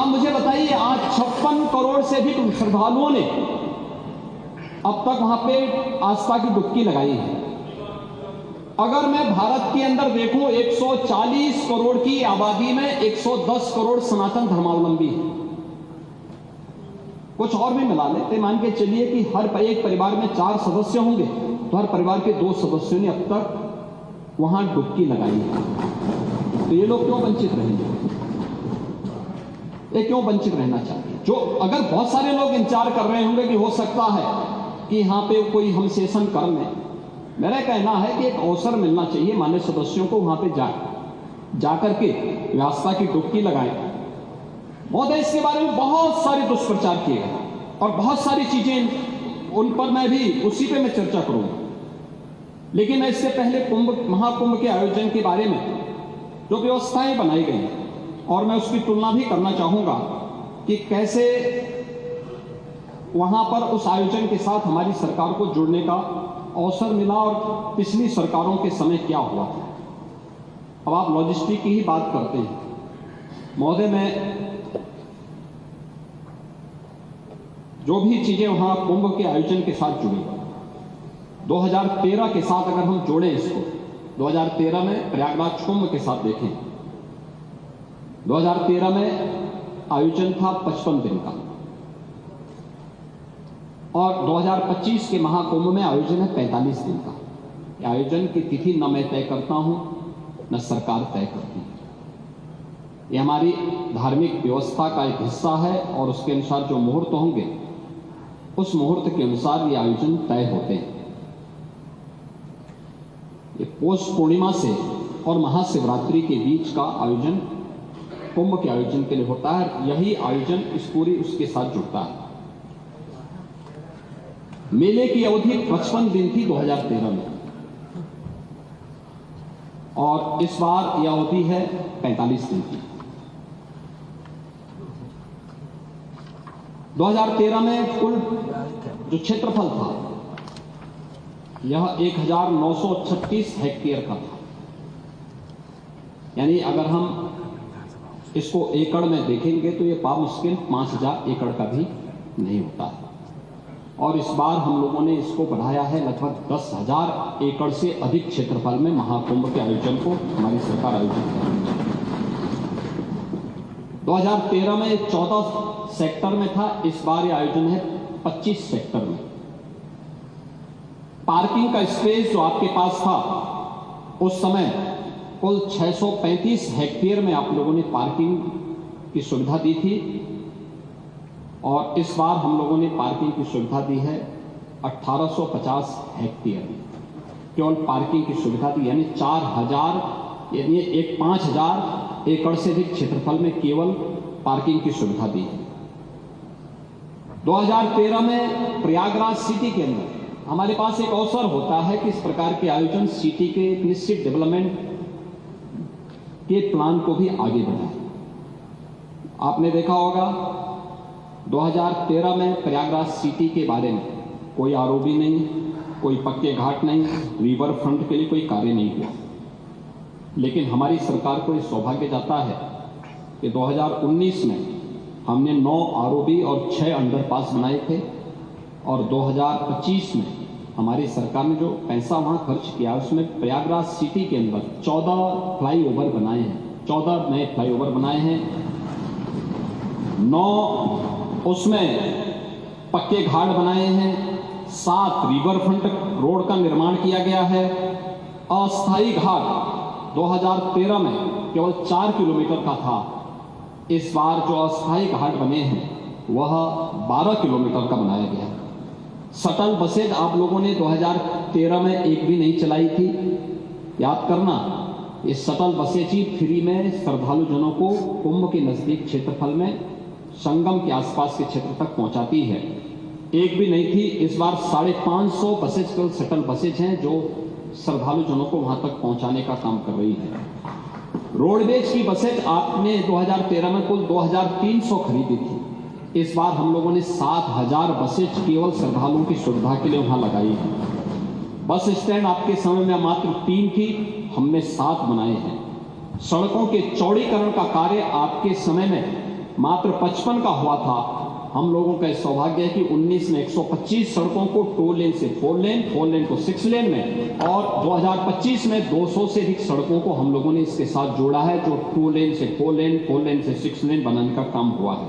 मुझे बताइए, आज 56 करोड़ से अधिक श्रद्धालुओं ने अब तक वहां पे आस्था की डुबकी लगाई है। अगर मैं भारत के अंदर देखूं, 140 करोड़ की आबादी में 110 करोड़ सनातन धर्मावलंबी है। कुछ और भी मिला लेते, मान के चलिए कि हर एक परिवार में 4 सदस्य होंगे, तो हर परिवार के 2 सदस्यों ने अब तक वहां डुबकी लगाई है। तो ये लोग क्यों वंचित रहेंगे? ये क्यों वंचित रहना चाहिए? जो अगर बहुत सारे लोग इंतजार कर रहे होंगे कि हो सकता है कि यहां पे कोई हम सेशन कर लें, मेरा कहना है कि एक अवसर मिलना चाहिए मान्य सदस्यों को वहां पे जाकर के व्यवस्था की डुबकी लगाएं। महोदय, इसके बारे में बहुत सारे दुष्प्रचार किए गए और बहुत सारी चीजें उन पर मैं भी उसी पे मैं चर्चा करूंगा। लेकिन मैं इससे पहले महाकुंभ के आयोजन के बारे में जो व्यवस्थाएं बनाई गई हैं, और मैं उसकी तुलना भी करना चाहूंगा कि कैसे वहां पर उस आयोजन के साथ हमारी सरकार को जुड़ने का अवसर मिला और पिछली सरकारों के समय क्या हुआ था। अब आप लॉजिस्टिक की ही बात करते हैं महोदय, मैं जो भी चीजें वहां कुंभ के आयोजन के साथ जुड़ी, 2013 के साथ अगर हम जोड़ें इसको, 2013 में प्रयागराज कुंभ के साथ देखें, 2013 में आयोजन था 55 दिन का, और 2025 के महाकुंभ में आयोजन है 45 दिन का। यह आयोजन की तिथि न मैं तय करता हूं, न सरकार तय करती है। यह हमारी धार्मिक व्यवस्था का एक हिस्सा है और उसके अनुसार जो मुहूर्त होंगे, उस मुहूर्त के अनुसार ये आयोजन तय होते हैं। ये पौष पूर्णिमा से और महाशिवरात्रि के बीच का आयोजन कुंभ के आयोजन के लिए होता है। यही आयोजन इस पूरी उसके साथ जुड़ता है। मेले की अवधि 55 दिन थी 2013 में, और इस बार यह अवधि है 45 दिन की। 2013 में कुल जो क्षेत्रफल था यह 1936 हेक्टेयर का था। यानी अगर हम इसको एकड़ में देखेंगे तो ये मुश्किल 5000 एकड़ का भी नहीं होता। और इस बार हम लोगों ने इसको बढ़ाया है, लगभग 10,000 एकड़ से अधिक क्षेत्रफल में महाकुंभ के आयोजन को हमारी सरकार आयोजित करेगी। 2013 में 14 सेक्टर में था, इस बार ये आयोजन है 25 सेक्टर में। पार्किंग का स्पेस जो आपके पास था उस समय कुल 635 हेक्टेयर में आप लोगों ने पार्किंग की सुविधा दी थी, और इस बार हम लोगों ने पार्किंग की सुविधा दी है 1850 हेक्टेयर में। केवल पार्किंग की सुविधा दी, यानी 4000 यानी 5000 एकड़ से अधिक क्षेत्रफल में केवल पार्किंग की सुविधा दी है। 2013 में प्रयागराज सिटी के अंदर हमारे पास एक अवसर होता है कि इस प्रकार के आयोजन सिटी के निश्चित डेवलपमेंट के प्लान को भी आगे बढ़ाए। आपने देखा होगा 2013 में प्रयागराज सिटी के बारे में कोई आरओबी नहीं, कोई पक्के घाट नहीं, रिवर फ्रंट के लिए कोई कार्य नहीं हुआ। लेकिन हमारी सरकार को इस सौभाग्य जाता है कि 2019 में हमने 9 आरओबी और 6 अंडरपास बनाए थे, और 2025 में हमारी सरकार ने जो पैसा वहां खर्च किया उसमें प्रयागराज सिटी के अंदर 14 फ्लाईओवर बनाए हैं, 14 नए फ्लाईओवर बनाए हैं, 9 उसमें पक्के घाट बनाए हैं, 7 रिवर फ्रंट रोड का निर्माण किया गया है। अस्थायी घाट 2013 में केवल 4 किलोमीटर का था, इस बार जो अस्थायी घाट बने हैं वह 12 किलोमीटर का बनाया गया है। शटल बसेज आप लोगों ने 2013 में एक भी नहीं चलाई थी, याद करना। ये शटल बसेज ही फ्री में श्रद्धालु जनों को कुंभ के नजदीक क्षेत्रफल में संगम के आसपास के क्षेत्र तक पहुंचाती है, एक भी नहीं थी। इस बार 550 बसेज केवल शटल बसेज हैं जो श्रद्धालु जनों को वहां तक पहुंचाने का काम कर रही है। रोडवेज की बसेज आपने 2013 में कुल 2300 खरीदी थी, इस बार हम लोगों ने 7000 बसेज केवल श्रद्धालुओं की सुविधा के लिए वहां लगाई है। बस स्टैंड आपके समय में मात्र 3 थी, हमने 7 बनाए हैं। सड़कों के चौड़ीकरण का कार्य आपके समय में मात्र 55 का हुआ था। हम लोगों का सौभाग्य है कि 19 में 125 सड़कों को 2 लेन से 4 लेन, 4 लेन को 6 लेन में, और 2025 में 200 से अधिक सड़कों को हम लोगों ने इसके साथ जोड़ा है, जो 2 लेन से 4 लेन, 4 लेन से 6 लेन बनाने का काम हुआ है।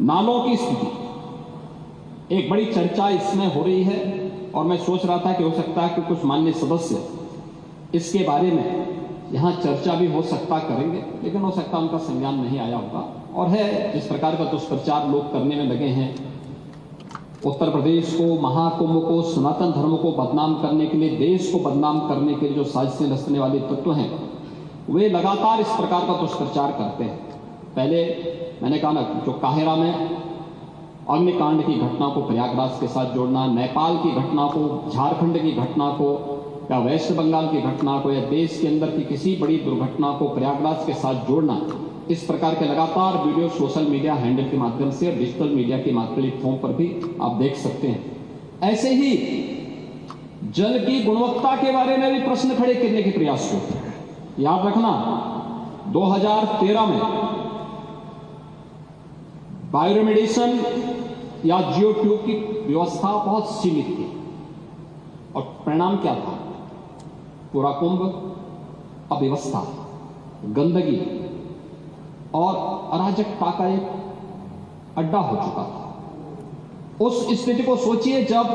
नालों की स्थिति, एक बड़ी चर्चा इसमें हो रही है, और मैं सोच रहा था कि हो सकता है कि कुछ माननीय सदस्य इसके बारे में यहाँ चर्चा भी हो सकता करेंगे, लेकिन हो सकता उनका संज्ञान नहीं आया होगा। और है जिस प्रकार का दुष्प्रचार लोग करने में लगे हैं, उत्तर प्रदेश को, महाकुंभ को, सनातन धर्म को बदनाम करने के लिए, देश को बदनाम करने के लिए जो साजिशें रचने वाले तत्व हैं, वे लगातार इस प्रकार का दुष्प्रचार करते हैं। पहले मैंने कहा ना, जो काहिरा में अग्निकांड की घटना को प्रयागराज के साथ जोड़ना, नेपाल की घटना को, झारखंड की घटना को, या वेस्ट बंगाल की घटना को, या देश के अंदर की किसी बड़ी दुर्घटना को प्रयागराज के साथ जोड़ना, इस प्रकार के लगातार वीडियो सोशल मीडिया हैंडल के माध्यम से और डिजिटल मीडिया के प्लेटफॉर्म पर भी आप देख सकते हैं। ऐसे ही जल की गुणवत्ता के बारे में भी प्रश्न खड़े करने के प्रयास हुए। याद रखना, 2013 में बायोरेमेडिएशन या जियो ट्यूब की व्यवस्था बहुत सीमित थी, और परिणाम क्या था? पूरा कुंभ अव्यवस्था, गंदगी और अराजकता का एक अड्डा हो चुका था। उस स्थिति को सोचिए, जब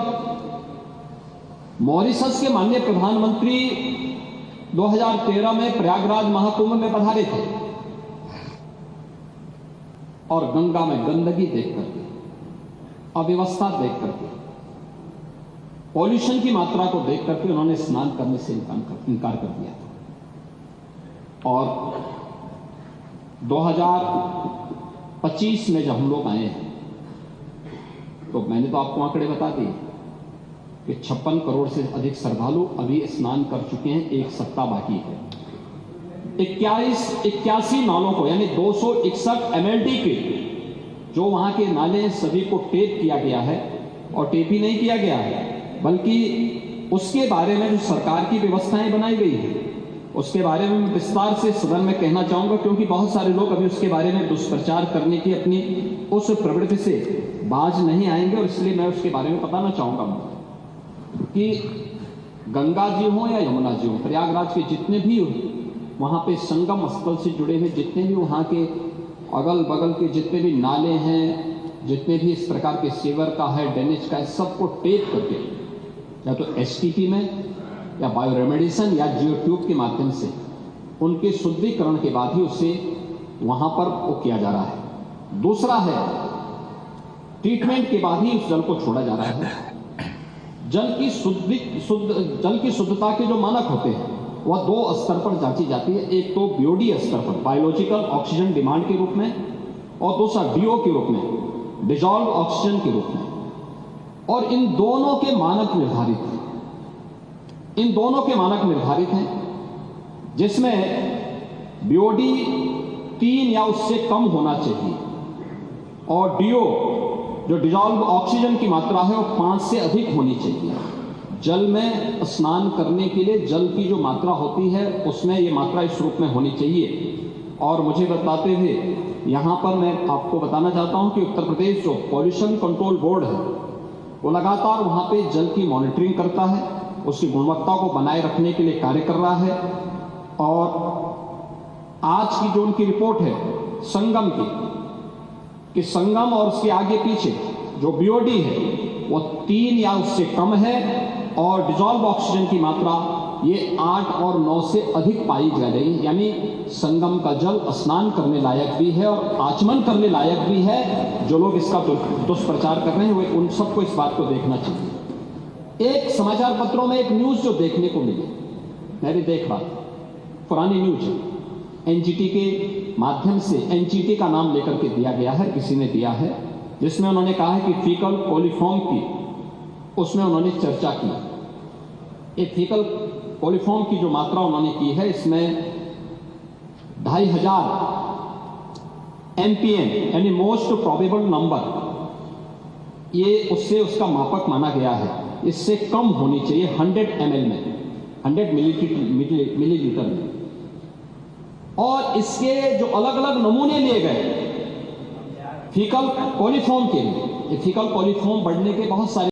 मॉरिशस के माननीय प्रधानमंत्री 2013 में प्रयागराज महाकुंभ में पधारे थे, और गंगा में गंदगी देख करके, अव्यवस्था देख करके, पॉल्यूशन की मात्रा को देख करके उन्होंने स्नान करने से इनकार कर दिया था। और 2025 में जब हम लोग आए हैं, तो मैंने तो आपको आंकड़े बता दिए कि 56 करोड़ से अधिक श्रद्धालु अभी स्नान कर चुके हैं, एक सप्ताह बाकी है। 81 नालों को, यानी 261 MLD के जो वहां के नाले सभी को टेप किया गया है, और टेप ही नहीं किया गया है, बल्कि उसके बारे में जो सरकार की व्यवस्थाएं बनाई गई है, उसके बारे में मैं विस्तार से सदन में कहना चाहूंगा, क्योंकि बहुत सारे लोग अभी उसके बारे में दुष्प्रचार करने की अपनी उस प्रवृत्ति से बाज नहीं आएंगे, और इसलिए मैं उसके बारे में बताना चाहूंगा कि गंगा जी हो या यमुना जी हो, प्रयागराज के जितने भी वहां पे संगम स्थल से जुड़े हुए जितने भी वहां के अगल बगल के जितने भी नाले हैं, जितने भी इस प्रकार के सीवर का है, ड्रेनेज का है, सबको टेप करके या तो STP में या बायोरेमेडिएशन या जियो ट्यूब के माध्यम से उनके शुद्धिकरण के बाद ही उसे वहां पर वो किया जा रहा है। दूसरा है, ट्रीटमेंट के बाद ही उस जल को छोड़ा जा रहा है। जल की शुद्धता के जो मानक होते हैं वह 2 स्तर पर जांची जाती है। एक तो BOD स्तर पर, बायोलॉजिकल ऑक्सीजन डिमांड के रूप में, और दूसरा DO के रूप में, डिजॉल्व ऑक्सीजन के रूप में। और इन दोनों के मानक निर्धारित हैं, इन दोनों के मानक निर्धारित हैं, जिसमें BOD 3 या उससे कम होना चाहिए, और DO जो डिजॉल्व ऑक्सीजन की मात्रा है वो 5 से अधिक होनी चाहिए। जल में स्नान करने के लिए जल की जो मात्रा होती है उसमें ये मात्रा इस रूप में होनी चाहिए। और मुझे बताते हुए यहाँ पर मैं आपको बताना चाहता हूँ कि उत्तर प्रदेश जो पॉल्यूशन कंट्रोल बोर्ड है वो लगातार वहाँ पे जल की मॉनिटरिंग करता है, उसकी गुणवत्ता को बनाए रखने के लिए कार्य कर रहा है। और आज की जो उनकी रिपोर्ट है संगम की, कि संगम और उसके आगे पीछे जो BOD है वो 3 या उससे कम है, और डिजॉल्व ऑक्सीजन की मात्रा ये 8 और 9 से अधिक पाई जा रही है। यानी संगम का जल स्नान करने लायक भी है और आचमन करने लायक भी है। जो लोग इसका दुष्प्रचार कर रहे हैं वे उन सबको इस बात को देखना चाहिए। एक समाचार पत्रों में एक न्यूज़ जो देखने को मिली, मैं भी देख रहा था, पुरानी न्यूज है, NGT के माध्यम से, NGT का नाम लेकर के दिया गया है, किसी ने दिया है, जिसमें उन्होंने कहा है कि फीकल कोलिफॉर्म की, उसमें उन्होंने चर्चा की। एक फीकल कोलिफॉर्म की जो मात्रा उन्होंने की है, इसमें 2500 MPM यानी मोस्ट प्रोबेबल नंबर, ये उससे उसका मापक माना गया है। इससे कम होनी चाहिए 100 ml में, 100 मिलीलीटर में। और इसके जो अलग अलग नमूने लिए गए फीकल कॉलीफॉर्म के लिए, फीकल कॉलीफॉर्म बढ़ने के बहुत सारे